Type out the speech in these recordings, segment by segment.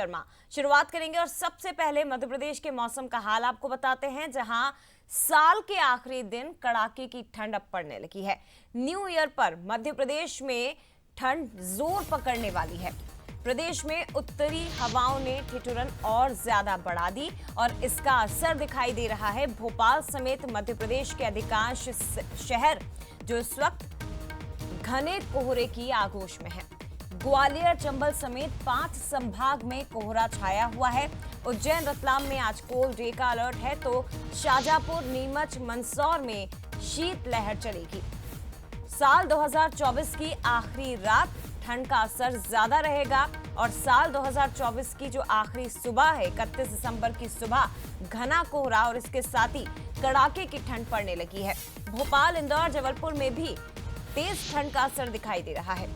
शर्मा। शुरुआत करेंगे और सबसे पहले मध्य प्रदेश के मौसम का हाल आपको बताते हैं, जहां साल के आखिरी दिन कड़ाके की ठंड अब पड़ने लगी है। न्यू ईयर पर मध्य प्रदेश में ठंड जोर पकड़ने वाली है। प्रदेश में उत्तरी हवाओं ने ठिठुरन और ज्यादा बढ़ा दी और इसका असर दिखाई दे रहा है भोपाल समेत मध्य प्रदेश के अधिकांश शहर जो इस वक्त घने कोहरे की आगोश में है। ग्वालियर, चंबल समेत 5 संभाग में कोहरा छाया हुआ है। उज्जैन, रतलाम में आज कोल्ड डे का अलर्ट है, तो शाजापुर, नीमच, मंदसौर में शीतलहर चलेगी। साल 2024 की आखिरी रात ठंड का असर ज्यादा रहेगा और साल 2024 की जो आखिरी सुबह है, 31 दिसंबर की सुबह, घना कोहरा और इसके साथ ही कड़ाके की ठंड पड़ने लगी है। भोपाल, इंदौर, जबलपुर में भी तेज ठंड का असर दिखाई दे रहा है।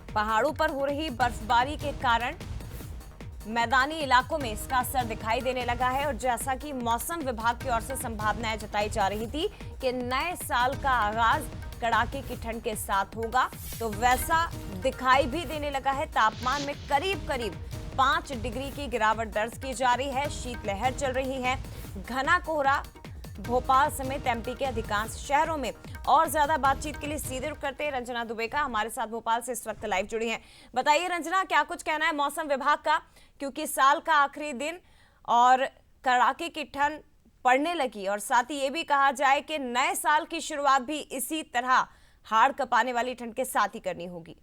पहाड़ों पर हो रही बर्फबारी के कारण मैदानी इलाकों में इसका असर दिखाई देने लगा है और जैसा कि मौसम विभाग की ओर से संभावनाएं जताई जा रही थी कि नए साल का आगाज कड़ाके की ठंड के साथ होगा, तो वैसा दिखाई भी देने लगा है। तापमान में करीब 5 डिग्री की गिरावट दर्ज की जा रही है। शीतलहर चल रही है। घना कोहरा भोपाल समेत एमपी के अधिकांश शहरों में। और ज्यादा बातचीत के लिए सीधे रुख करते हैं रंजना दुबे का, हमारे साथ भोपाल से इस वक्त लाइव जुड़ी हैं। बताइए रंजना, क्या कुछ कहना है मौसम विभाग का, क्योंकि साल का आखिरी दिन और कड़ाके की ठंड पड़ने लगी और साथ ही ये भी कहा जाए कि नए साल की शुरुआत भी इसी तरह हाड़ कपाने वाली ठंड के साथ ही करनी होगी।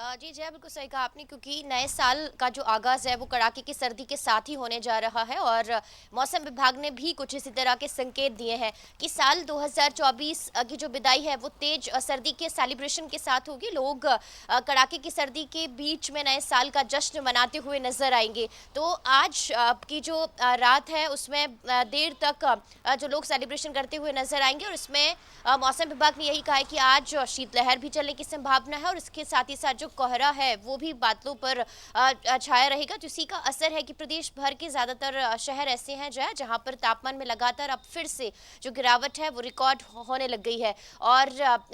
जी जय, बिल्कुल सही कहा आपने, क्योंकि नए साल का जो आगाज़ है वो कड़ाके की सर्दी के साथ ही होने जा रहा है और मौसम विभाग ने भी कुछ इसी तरह के संकेत दिए हैं कि साल 2024 की जो विदाई है वो तेज सर्दी के सेलिब्रेशन के साथ होगी। लोग कड़ाके की सर्दी के बीच में नए साल का जश्न मनाते हुए नजर आएंगे। तो आज की जो रात है उसमें देर तक जो लोग सेलिब्रेशन करते हुए नजर आएंगे और इसमें मौसम विभाग ने यही कहा है कि आज शीतलहर भी चलने की संभावना है और इसके साथ ही साथ जो कोहरा है वो भी बादलों पर छाया रहेगा। तो इसी का असर है कि प्रदेश भर के ज्यादातर शहर ऐसे हैं जहां पर तापमान में लगातार अब फिर से जो गिरावट है वो रिकॉर्ड होने लग गई है। और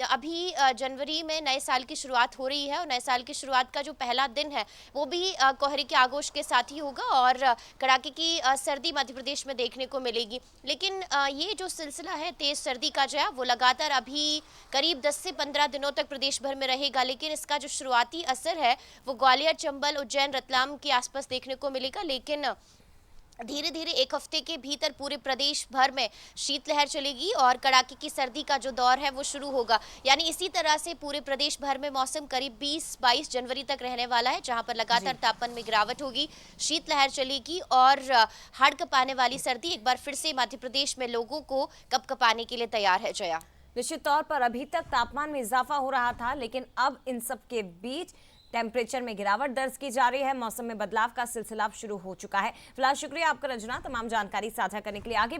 अभी जनवरी में नए साल की शुरुआत हो रही है और नए साल की शुरुआत का जो पहला दिन है वो भी कोहरे के आगोश के साथ ही होगा और कड़ाके की सर्दी मध्य प्रदेश में देखने को मिलेगी। लेकिन ये जो सिलसिला है तेज सर्दी का जो है वो लगातार अभी करीब 10 से 15 दिनों तक प्रदेश भर में रहेगा। लेकिन इसका जो शुरुआती असर है वो ग्वालियर, चंबल, उज्जैन, रतलाम के आसपास देखने को मिलेगा। लेकिन धीरे धीरे एक हफ्ते के भीतर पूरे प्रदेश भर में शीतलहर चलेगी और कड़ाके की सर्दी का जो दौर है वो शुरू होगा। यानी इसी तरह से पूरे प्रदेश भर में मौसम करीब 20-22 जनवरी तक रहने वाला है, जहां पर लगातार तापमान में गिरावट होगी, शीतलहर चलेगी और हाड़ कपाने वाली सर्दी एक बार फिर से मध्य प्रदेश में लोगों को कपकपाने के लिए तैयार है। जया, निश्चित तौर पर अभी तक तापमान में इजाफा हो रहा था, लेकिन अब इन सब के बीच टेम्परेचर में गिरावट दर्ज की जा रही है। मौसम में बदलाव का सिलसिला शुरू हो चुका है। फिलहाल शुक्रिया आपका रंजना, तमाम जानकारी साझा करने के लिए। आगे